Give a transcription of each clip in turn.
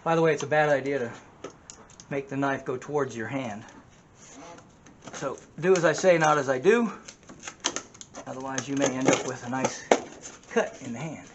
By the way, it's a bad idea to make the knife go towards your hand. So do as I say, not as I do. Otherwise you may end up with a nice cut in the hand.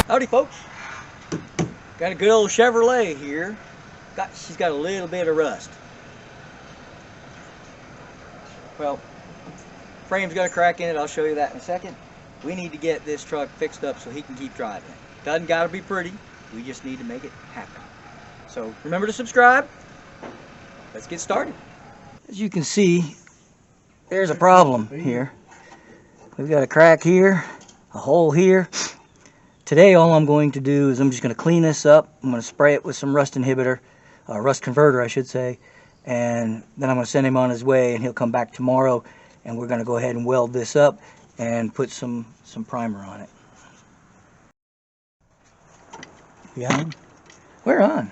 Howdy folks, got a good old Chevrolet here. She's got a little bit of rust. Well, frame's got a crack in it, I'll show you that in a second. We need to get this truck fixed up so he can keep driving. Doesn't gotta be pretty, we just need to make it happen. So remember to subscribe, let's get started. As you can see, there's a problem here. We've got a crack here, a hole here. Today all I'm going to do is I'm just going to clean this up. I'm going to spray it with some rust inhibitor, rust converter I should say, and then I'm going to send him on his way and he'll come back tomorrow and we're going to go ahead and weld this up and put some primer on it. Yeah, we're on.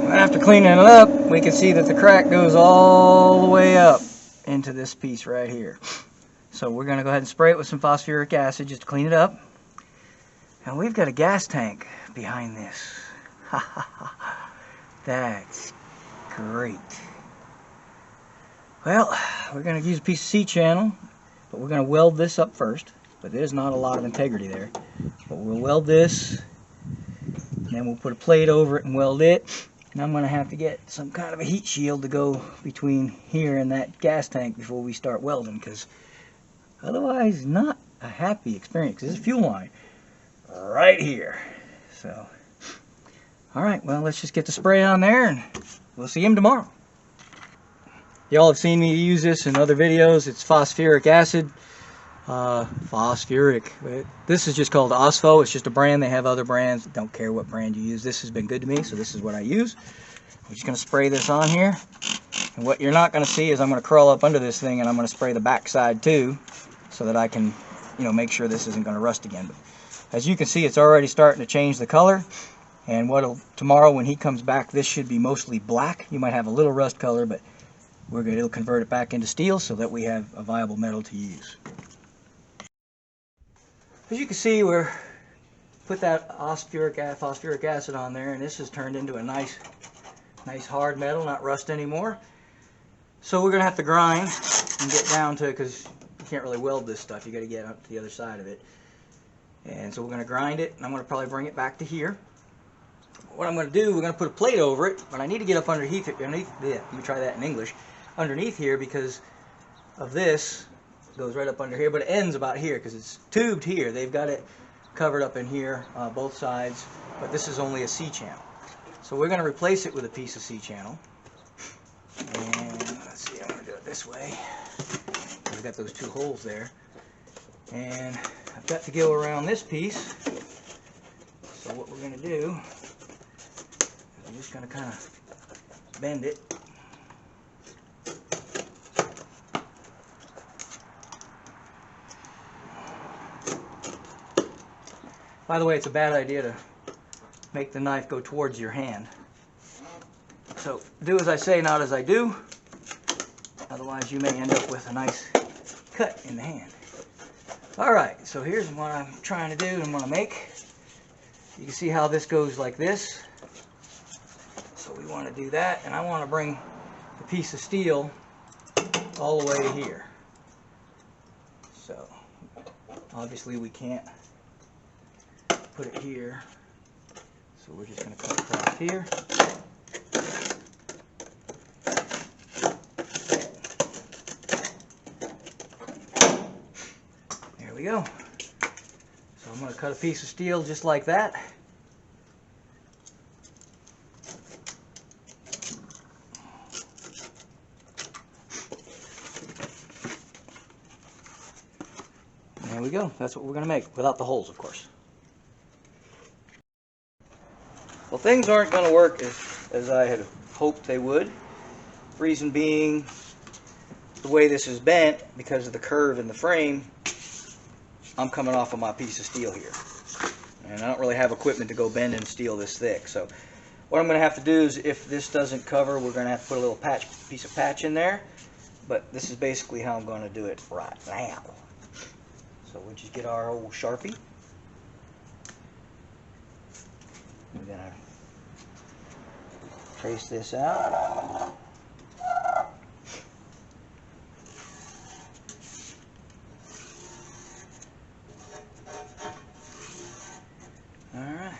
After cleaning it up, we can see that the crack goes all the way up into this piece right here. So we're going to go ahead and spray it with some phosphoric acid just to clean it up. And we've got a gas tank behind this. That's great. Well, we're going to use a piece of C-channel, but we're going to weld this up first. But there's not a lot of integrity there. But we'll weld this, and then we'll put a plate over it and weld it. And I'm going to have to get some kind of a heat shield to go between here and that gas tank before we start welding, because otherwise not a happy experience. There's a fuel line right here. So, alright, well, let's just get the spray on there and we'll see him tomorrow. Y'all have seen me use this in other videos. It's phosphoric acid. Phosphoric. This is just called Ospo. It's just a brand. They have other brands. Don't care what brand you use. This has been good to me, so this is what I use. I'm just going to spray this on here. And what you're not going to see is I'm going to crawl up under this thing and I'm going to spray the back side too, so that I can, make sure this isn't going to rust again. But as you can see, it's already starting to change the color. And tomorrow when he comes back, this should be mostly black. You might have a little rust color, but it'll convert it back into steel so that we have a viable metal to use. As you can see, we're put that phosphoric acid on there, and this has turned into a nice hard metal, not rust anymore. So we're going to have to grind and get down to, because you can't really weld this stuff, you got to get up to the other side of it. And so we're going to grind it, and I'm going to probably bring it back to here. What I'm going to do, we're going to put a plate over it, but I need to get up underneath it. Let me try that in English. Underneath here, because of this, it goes right up under here, but it ends about here because it's tubed here. They've got it covered up in here, both sides, but this is only a C-channel. So we're going to replace it with a piece of C-channel. And let's see, I'm going to do it this way. I've got those two holes there. And I've got to go around this piece. So what we're going to do, I'm just going to kind of bend it. By the way, it's a bad idea to make the knife go towards your hand. So do as I say, not as I do. Otherwise you may end up with a nice cut in the hand. Alright, so here's what I'm trying to do and I'm going to make. You can see how this goes like this. So we want to do that, and I want to bring the piece of steel all the way to here. So obviously we can't put it here, so we're just going to cut across here. There we go. So I'm going to cut a piece of steel just like that. There we go. That's what we're going to make, without the holes, of course. Well, things aren't going to work as I had hoped they would. Reason being, the way this is bent, because of the curve in the frame, I'm coming off of my piece of steel here. And I don't really have equipment to go bending steel this thick. So what I'm going to have to do is, if this doesn't cover, we're going to have to put a little piece of patch in there. But this is basically how I'm going to do it right now. So we'll just get our old Sharpie. We're going to trace this out. Alright.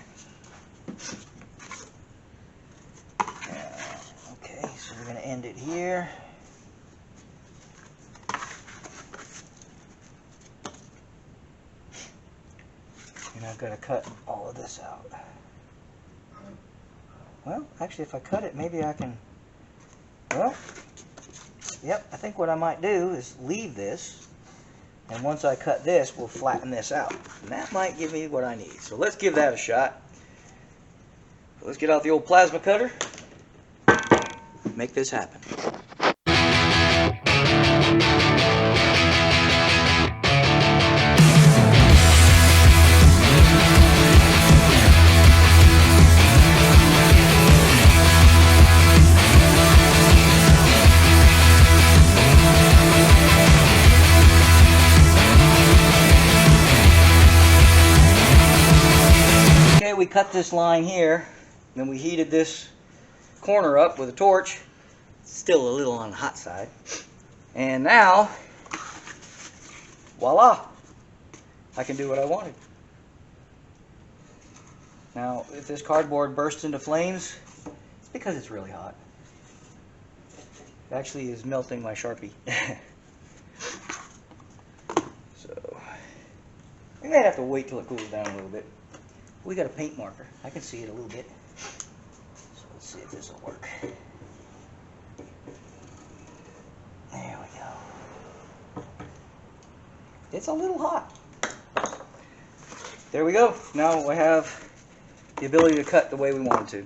Okay, so we're going to end it here. And I've got to cut all of this out. Well, actually, if I cut it, maybe I can, well, yep, I think what I might do is leave this, and once I cut this, we'll flatten this out. And that might give me what I need. So let's give that a shot. Let's get out the old plasma cutter, make this happen. We cut this line here, then we heated this corner up with a torch. It's still a little on the hot side. And now, voila, I can do what I wanted. Now, if this cardboard bursts into flames, it's because it's really hot. It actually is melting my Sharpie. So, I may have to wait till it cools down a little bit. We got a paint marker. I can see it a little bit. So let's see if this will work. There we go. It's a little hot. There we go. Now we have the ability to cut the way we want to.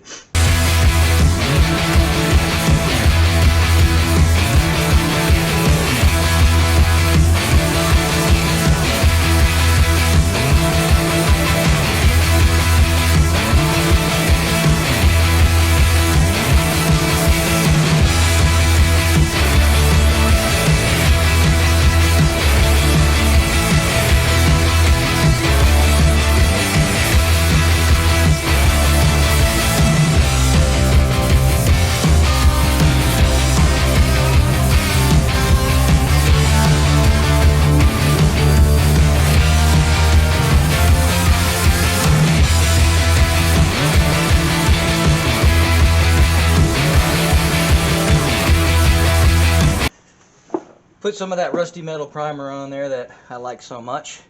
Put some of that rusty metal primer on there that I like so much.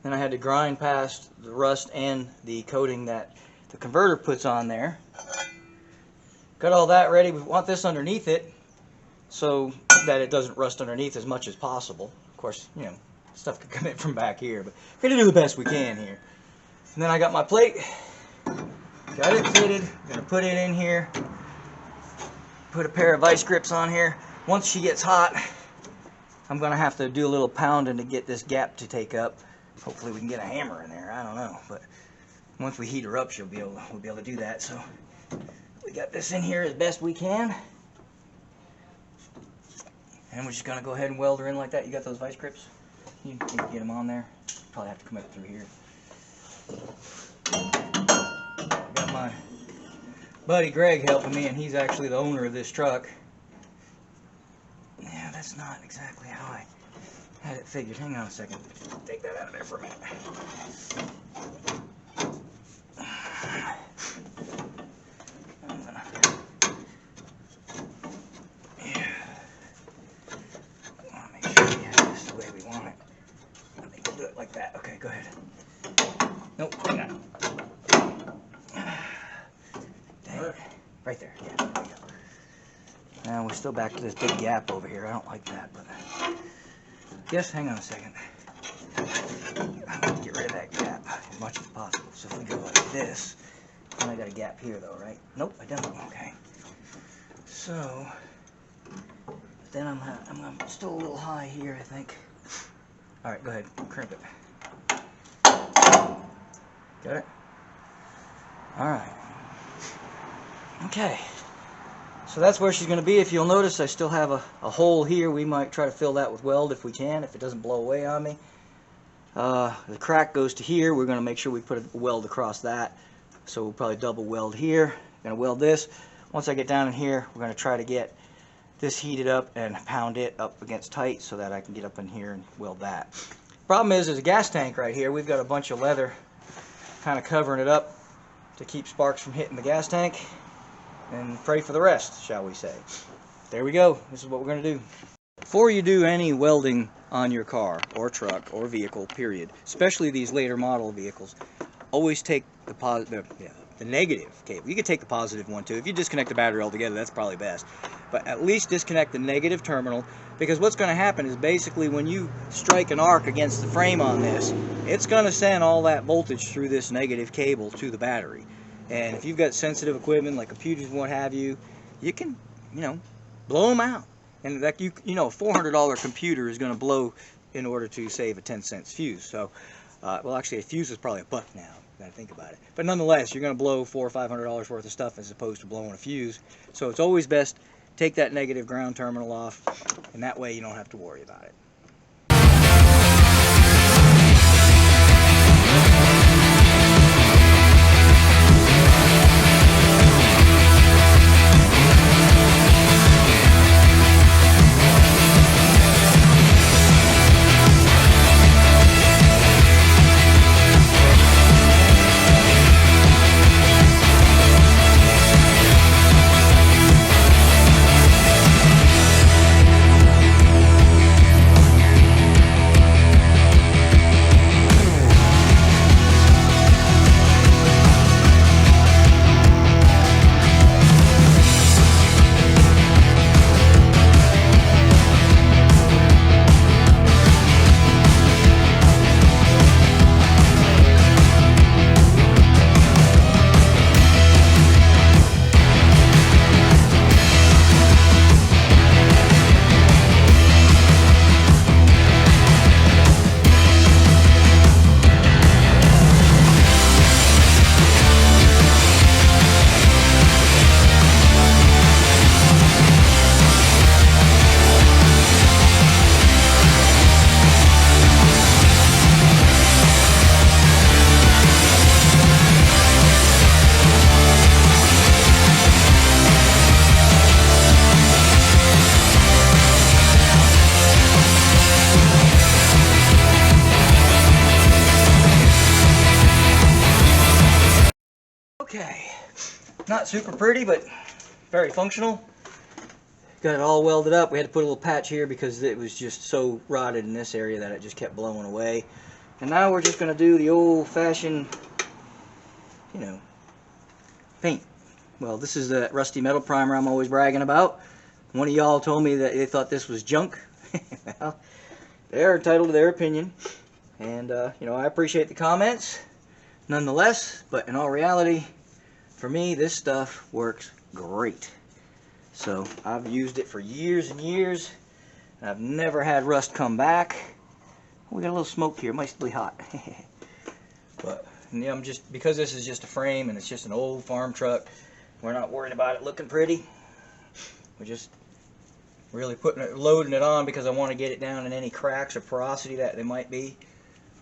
Then I had to grind past the rust and the coating that the converter puts on there. Got all that ready. We want this underneath it so that it doesn't rust underneath as much as possible. Of course, you know, stuff could come in from back here, but we're gonna do the best we can here. And then I got my plate, got it fitted. I'm gonna put it in here, put a pair of vice grips on here. Once she gets hot, I'm gonna have to do a little pounding to get this gap to take up. Hopefully we can get a hammer in there, I don't know, but once we heat her up, we'll be able to do that. So we got this in here as best we can. And we're just gonna go ahead and weld her in like that. You got those vice grips? You can get them on there. Probably have to come up through here. Got my buddy Greg helping me, and he's actually the owner of this truck. Yeah, that's not exactly how I had it figured. Hang on a second. Take that out of there for a minute. Like that. Okay, go ahead. Nope, hang on. Dang it. Right there. Yeah, there we go. Now we're still back to this big gap over here. I don't like that, but yes, hang on a second. I want to get rid of that gap as much as possible. So if we go like this, then I got a gap here though, right? Nope, I don't. Okay. So then I'm still a little high here, I think. All right, go ahead, crimp it. Got it? All right. Okay. So that's where she's going to be. If you'll notice, I still have a hole here. We might try to fill that with weld if we can, if it doesn't blow away on me. The crack goes to here. We're going to make sure we put a weld across that. So we'll probably double weld here. Going to weld this. Once I get down in here, we're going to try to get this heated up and pound it up against tight so that I can get up in here and weld that. Problem is, there's a gas tank right here. We've got a bunch of leather kind of covering it up to keep sparks from hitting the gas tank, and pray for the rest, shall we say. There we go. This is what we're going to do. Before you do any welding on your car or truck or vehicle, period, especially these later model vehicles, always take the negative cable. You could take the positive one too. If you disconnect the battery altogether, that's probably best. But at least disconnect the negative terminal, because what's going to happen is basically when you strike an arc against the frame on this, it's going to send all that voltage through this negative cable to the battery. And if you've got sensitive equipment like computers and what have you, you can, you know, blow them out. And like you know, a $400 computer is going to blow in order to save a 10-cent fuse. So, well, actually, a fuse is probably $1 now. I think about it, but nonetheless, you're going to blow $400 or $500 worth of stuff as opposed to blowing a fuse. So it's always best take that negative ground terminal off, and that way you don't have to worry about it. Okay, not super pretty, but very functional. got it all welded up. We had to put a little patch here because it was just so rotted in this area that it just kept blowing away. And now we're just going to do the old-fashioned, you know, paint. Well, this is the rusty metal primer I'm always bragging about. One of y'all told me that they thought this was junk. Well, they're entitled to their opinion. And, you know, I appreciate the comments nonetheless. But in all reality, for me, this stuff works great. So I've used it for years and years. And I've never had rust come back. We got a little smoke here. It might still be hot. But yeah, I'm just, because this is just a frame and it's just an old farm truck, we're not worried about it looking pretty. We're just really loading it on because I want to get it down in any cracks or porosity that there might be.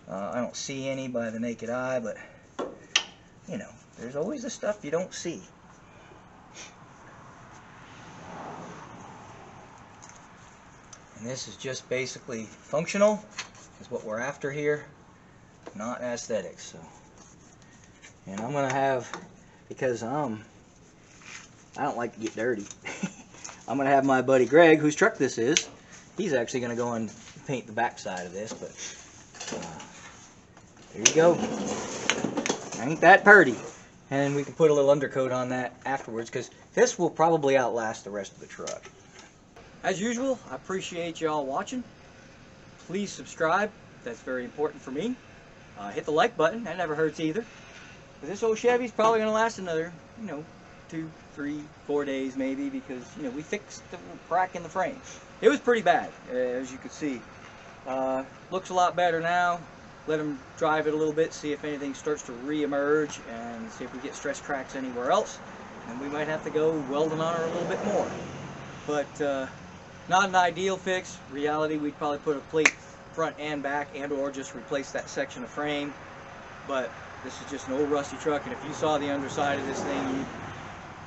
I don't see any by the naked eye, but you know, there's always the stuff you don't see. And this is just basically functional, is what we're after here, not aesthetics. So, and I'm gonna have, because I don't like to get dirty, I'm gonna have my buddy Greg, whose truck this is, he's actually gonna go and paint the back side of this. But there you go. Ain't that pretty? And we can put a little undercoat on that afterwards, because this will probably outlast the rest of the truck. As usual, I appreciate y'all watching. Please subscribe. That's very important for me. Hit the like button. That never hurts either. But this old Chevy's probably going to last another, you know, 2, 3, 4 days maybe, because, you know, we fixed the crack in the frame. It was pretty bad, as you could see. Looks a lot better now. Let them drive it a little bit, see if anything starts to re-emerge, and see if we get stress cracks anywhere else. And we might have to go welding on her a little bit more. But not an ideal fix. Reality, we'd probably put a plate front and back, and or just replace that section of frame. But this is just an old rusty truck, and if you saw the underside of this thing,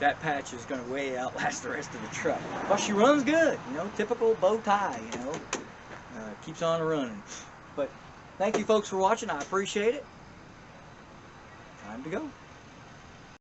that patch is going to way outlast the rest of the truck. But she runs good, you know, typical bow tie, you know, keeps on running. But thank you folks for watching. I appreciate it. Time to go.